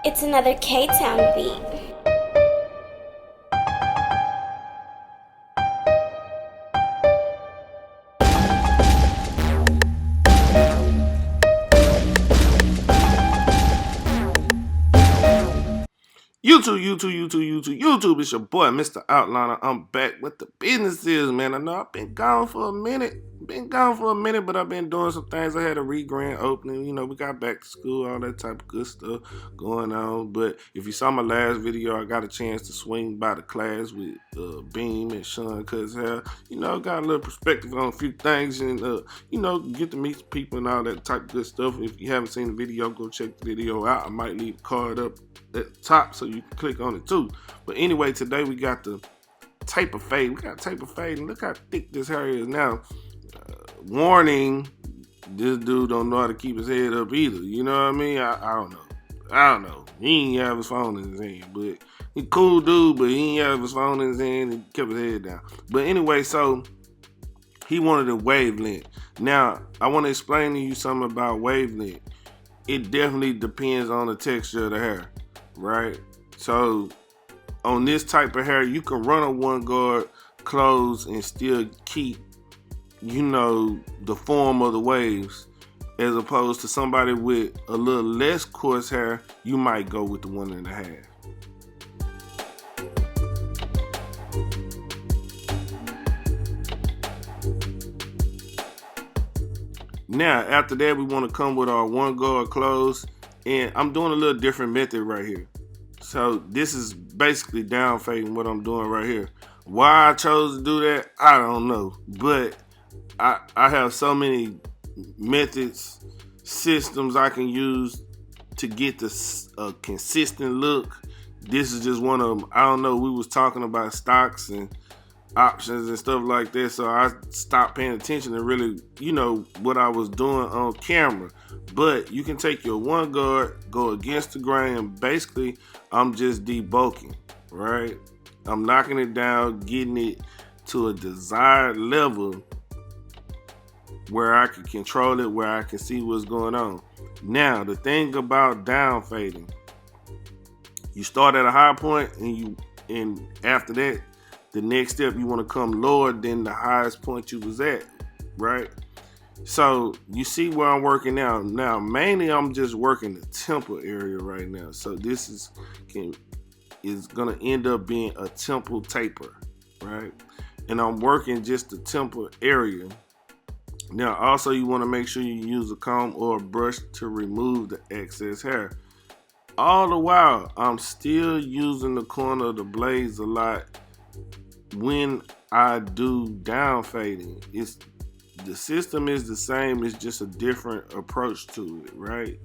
It's another K-Town beat. YouTube. It's your boy, Mr. Outliner. I'm back with the businesses, man. I know I've been gone for a minute. But I've been doing some things. I had a re-grand opening. You know, we got back to school, all that type of good stuff going on. But if you saw my last video, I got a chance to swing by the class with Beam and Sean Cuz hair. You know, got a little perspective on a few things and, you know, get to meet people and all that type of good stuff. If you haven't seen the video, go check the video out. I might leave a card up at the top so you can click on it too. But anyway, today we got the taper fade. And look how thick this hair is now. Warning, this dude don't know how to keep his head up either. You know what I mean? I don't know. He ain't have his phone in his hand, but he cool dude, but he ain't have his phone in his hand and kept his head down. But anyway, so he wanted a wavelength. Now, I want to explain to you something about wavelength. It definitely depends on the texture of the hair, right? So on this type of hair, you can run a one guard close and still keep, you know, the form of the waves, as opposed to somebody with a little less coarse hair, you might go with the 1.5. Now, after that, we want to come with our one guard close, and I'm doing a little different method right here. So this is basically down fading what I'm doing right here. Why I chose to do that, I don't know, but I have so many methods, systems I can use to get this consistent look. This is just one of them. I don't know, we was talking about stocks and options and stuff like that, so I stopped paying attention to really, you know, what I was doing on camera. But you can take your one guard, go against the grain, and basically I'm just debulking, right? I'm knocking it down, getting it to a desired level where I can control it, where I can see what's going on. Now, the thing about down fading, you start at a high point and after that, the next step you want to come lower than the highest point you was at, right? So you see where I'm working now. Now, mainly I'm just working the temple area right now. So this is gonna end up being a temple taper, right? And I'm working just the temple area. Now, also you want to make sure you use a comb or a brush to remove the excess hair. All the while, I'm still using the corner of the blades a lot when I do down fading. The system is the same, it's just a different approach to it, right?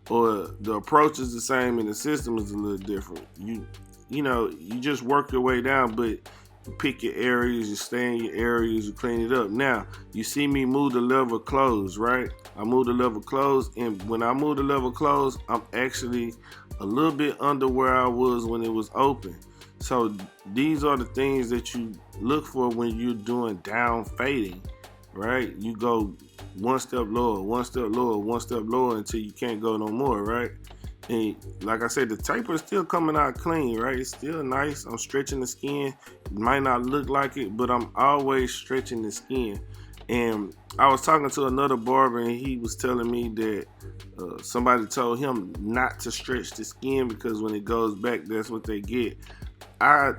Or the approach is the same and the system is a little different. You know, you just work your way down, but you pick your areas, you stay in your areas, you clean it up. Now, you see me move the lever close, right? I move the lever close, and when I move the lever close, I'm actually a little bit under where I was when it was open. So these are the things that you look for when you're doing down fading, right? You go one step lower, one step lower, one step lower until you can't go no more, right? And like I said, the taper is still coming out clean, right? It's still nice. I'm stretching the skin. It might not look like it, but I'm always stretching the skin. And I was talking to another barber, and he was telling me that somebody told him not to stretch the skin because when it goes back, that's what they get. I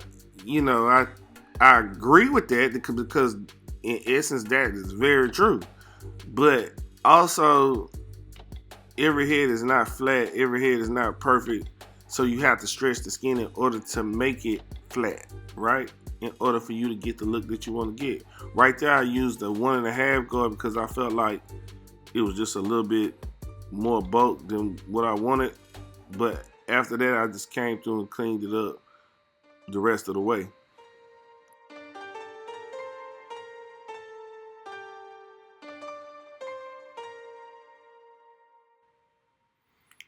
agree with that because in essence that is very true. But also, every head is not flat, every head is not perfect, so you have to stretch the skin in order to make it flat, right? In order for you to get the look that you want to get. Right there, I used the 1.5 guard because I felt like it was just a little bit more bulk than what I wanted. But after that, I just came through and cleaned it up the rest of the way.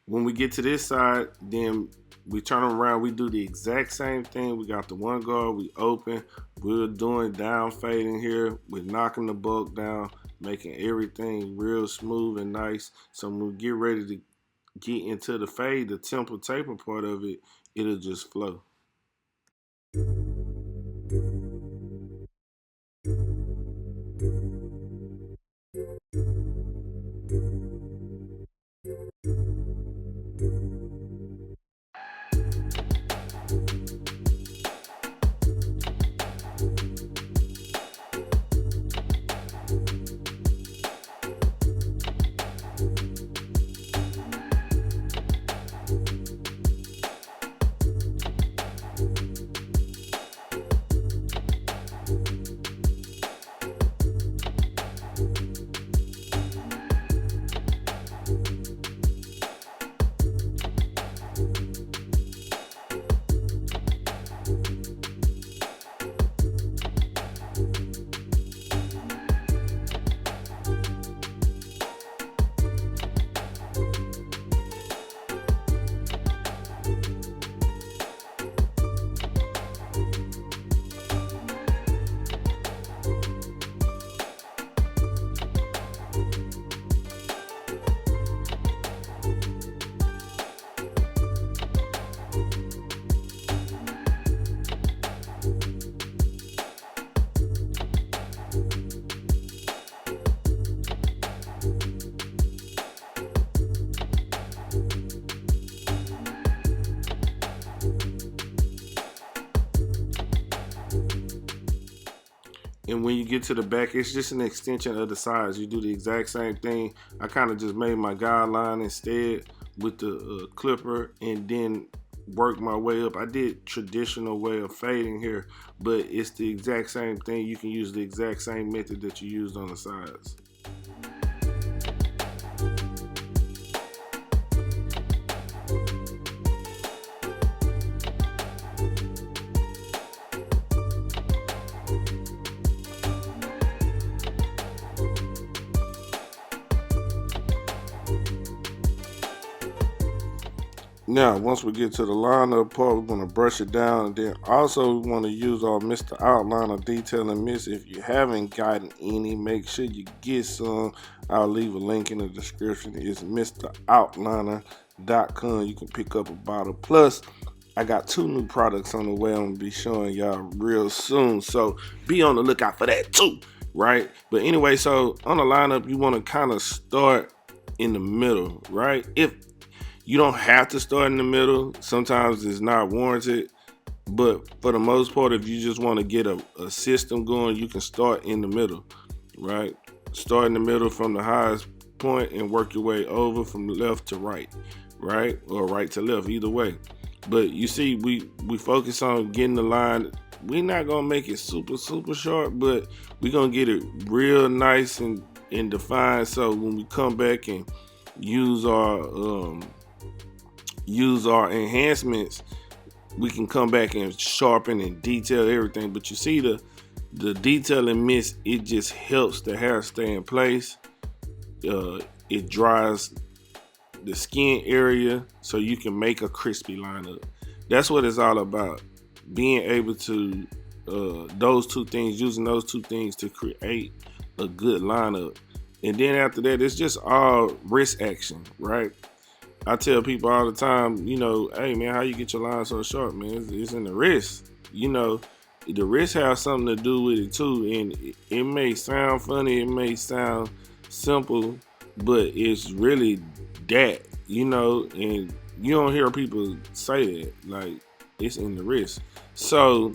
When we get to this side, then we turn around, we do the exact same thing. We got the one guard, we open, we're doing down fading here, we're knocking the bulk down, making everything real smooth and nice. So when we get ready to get into the fade, the temple taper part of it, it'll just flow. And when you get to the back, it's just an extension of the sides. You do the exact same thing. I kind of just made my guideline instead with the clipper and then work my way up. I did traditional way of fading here, but it's the exact same thing. You can use the exact same method that you used on the sides. Now, once we get to the lineup part, we're going to brush it down, and then also we want to use our Mr. Outliner Detailing Mist. If you haven't gotten any, make sure you get some. I'll leave a link in the description. It's MrOutliner.com. You can pick up a bottle. Plus, I got 2 new products on the way I'm going to be showing y'all real soon, so be on the lookout for that too, right? But anyway, so on the lineup, you want to kind of start in the middle, right? If you don't have to start in the middle. Sometimes it's not warranted. But for the most part, if you just want to get a system going, you can start in the middle, right? Start in the middle from the highest point and work your way over from left to right, right? Or right to left, either way. But you see, we focus on getting the line. We're not going to make it super short, but we're going to get it real nice and defined. So when we come back and use our enhancements, we can come back and sharpen and detail everything. But you see the detailing mist, it just helps the hair stay in place. It dries the skin area so you can make a crispy lineup. That's what it's all about, being able to those two things, using those two things to create a good lineup. And then after that, it's just all wrist action, right? I tell people all the time, you know, hey man, how you get your line so short, man? It's in the wrist. You know, the wrist has something to do with it too. And it may sound funny, it may sound simple, but it's really that, you know, and you don't hear people say that. Like, it's in the wrist. So,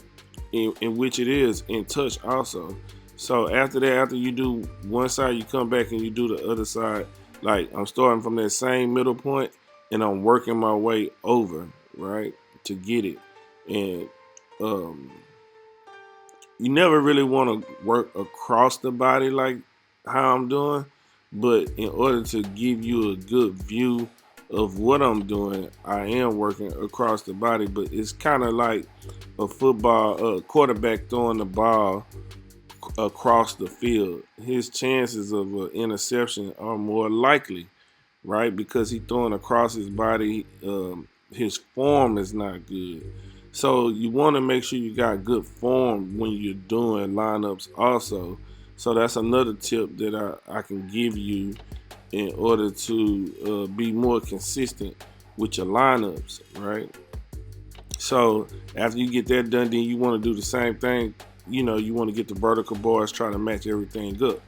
in which it is in touch also. So after that, after you do one side, you come back and you do the other side. Like, I'm starting from that same middle point and I'm working my way over, right, to get it. And you never really want to work across the body like how I'm doing, but in order to give you a good view of what I'm doing, I am working across the body. But it's kind of like a football quarterback throwing the ball across the field. His chances of an interception are more likely, right? Because he's throwing across his body. His form is not good. So you want to make sure you got good form when you're doing lineups also. So that's another tip that I can give you in order to be more consistent with your lineups, right? So after you get that done, then you want to do the same thing. You know, you want to get the vertical bars, try to match everything up.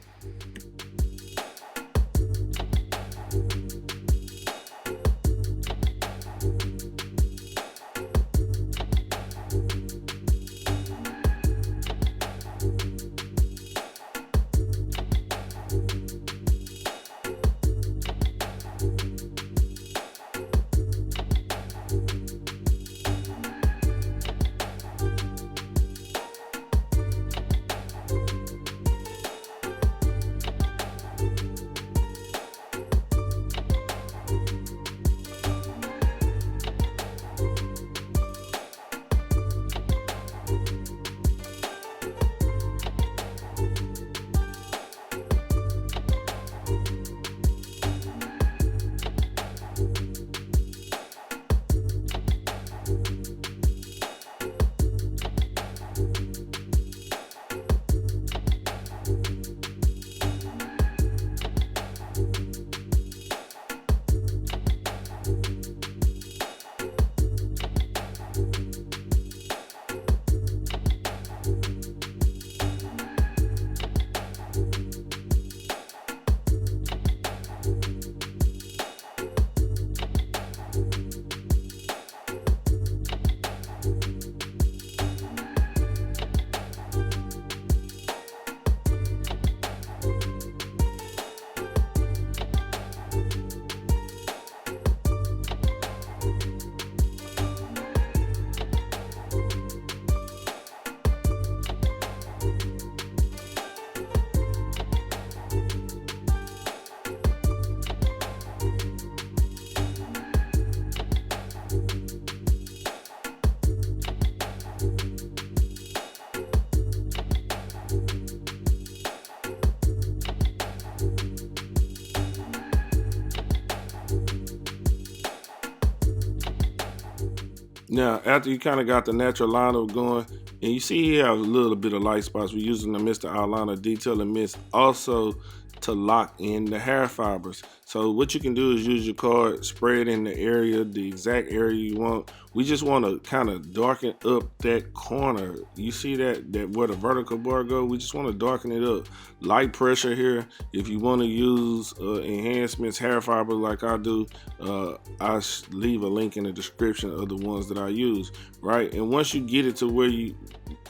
Now, after you kind of got the natural lineup going, and you see here have a little bit of light spots, we're using the Mr. Outliner Detail and Mist also to lock in the hair fibers. So what you can do is use your card, spray it in the area, the exact area you want. We just want to kind of darken up that corner. You see that where the vertical bar go? We just want to darken it up. Light pressure here. If you want to use enhancements, hair fiber like I do, I leave a link in the description of the ones that I use, right? And once you get it to where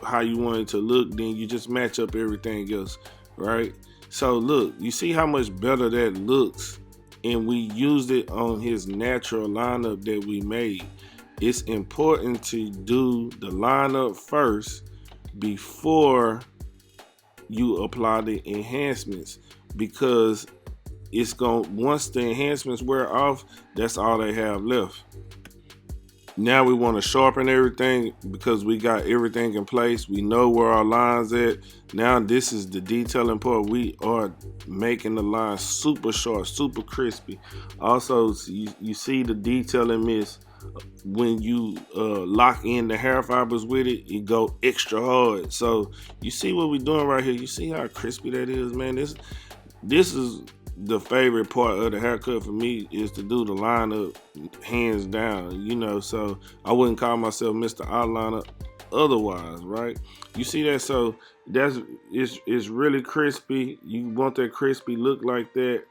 how you want it to look, then you just match up everything else, right? So look, you see how much better that looks, and we used it on his natural lineup that we made. It's important to do the lineup first before you apply the enhancements, because it's once the enhancements wear off, that's all they have left. Now we want to sharpen everything because we got everything in place. We know where our lines at. Now this is the detailing part. We are making the lines super sharp, super crispy. Also, you see the detailing mist. When you lock in the hair fibers with it, it go extra hard. So you see what we're doing right here. You see how crispy that is, man. This is the favorite part of the haircut for me, is to do the lineup hands down, you know. So I wouldn't call myself Mr. Outliner otherwise, right? You see that? So it's really crispy. You want that crispy look like that.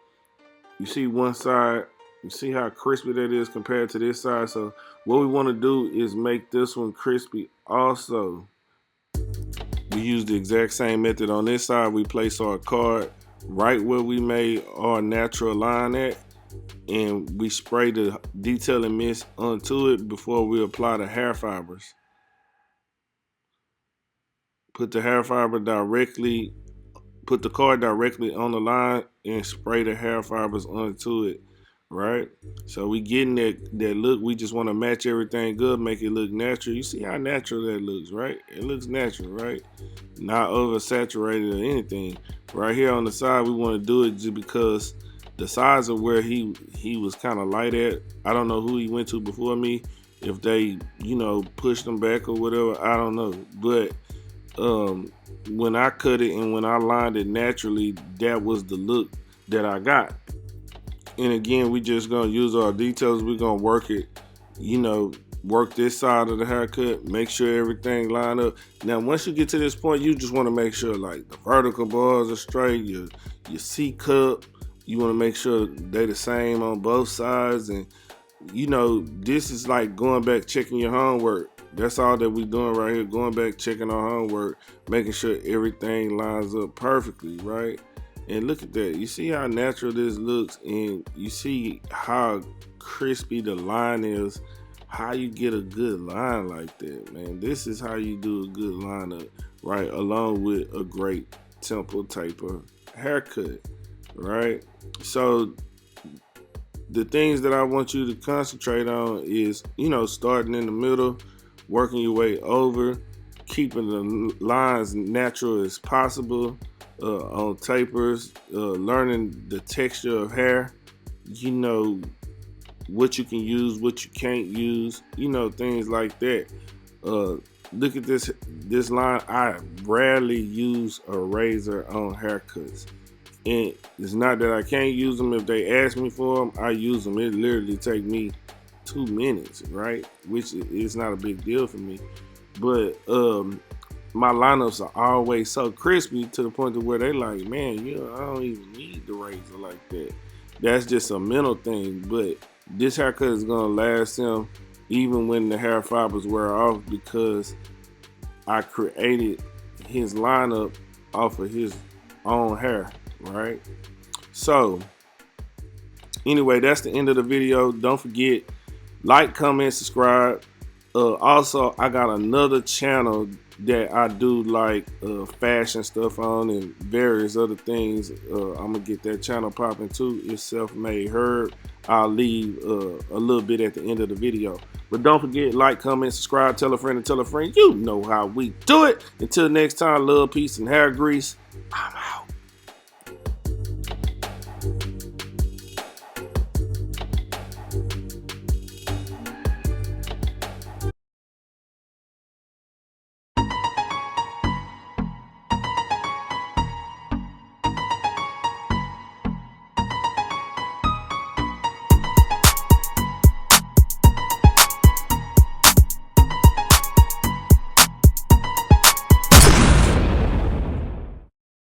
You see one side, you see how crispy that is compared to this side. So what we want to do is make this one crispy also. We use the exact same method on this side. We place our card right where we made our natural line at, and we spray the detailing mist onto it before we apply the hair fibers. Put the hair fiber directly, put the card directly on the line and spray the hair fibers onto it, right? So we getting that look. We just want to match everything good, make it look natural. You see how natural that looks, right? It looks natural, right? Not oversaturated or anything. Right here on the side, we want to do it just because the sides of where he was kind of light at. I don't know who he went to before me, if they, you know, pushed him back or whatever. I don't know. But when I cut it and when I lined it naturally, that was the look that I got. And again, we just gonna use our details. We're gonna work it, you know, work this side of the haircut, make sure everything line up. Now, once you get to this point, you just want to make sure like the vertical bars are straight, your C cup, you want to make sure they the same on both sides. And you know, this is like going back, checking your homework. That's all that we doing right here, going back, checking our homework, making sure everything lines up perfectly, right? And look at that. You see how natural this looks, and you see how crispy the line is, how you get a good line like that, man. This is how you do a good lineup, right? Along with a great temple type of haircut, right? So the things that I want you to concentrate on is, you know, starting in the middle, working your way over, keeping the lines natural as possible, on tapers, learning the texture of hair, you know, what you can use, what you can't use, you know, things like that. Look at this line. I rarely use a razor on haircuts, and it's not that I can't use them. If they ask me for them, I use them. It literally take me 2 minutes, right? Which is not a big deal for me, but my lineups are always so crispy to the point to where they like, man, you know, I don't even need the razor like that. That's just a mental thing, but this haircut is gonna last him even when the hair fibers wear off, because I created his lineup off of his own hair, right? So anyway, that's the end of the video. Don't forget, like, comment, subscribe. Also, I got another channel that I do like fashion stuff on and various other things. I'm gonna get that channel popping too. It's Self-Made Herb. I'll leave a little bit at the end of the video. But don't forget, like, comment, subscribe, tell a friend and tell a friend. You know how we do it. Until next time, love, peace, and hair grease. I'm out.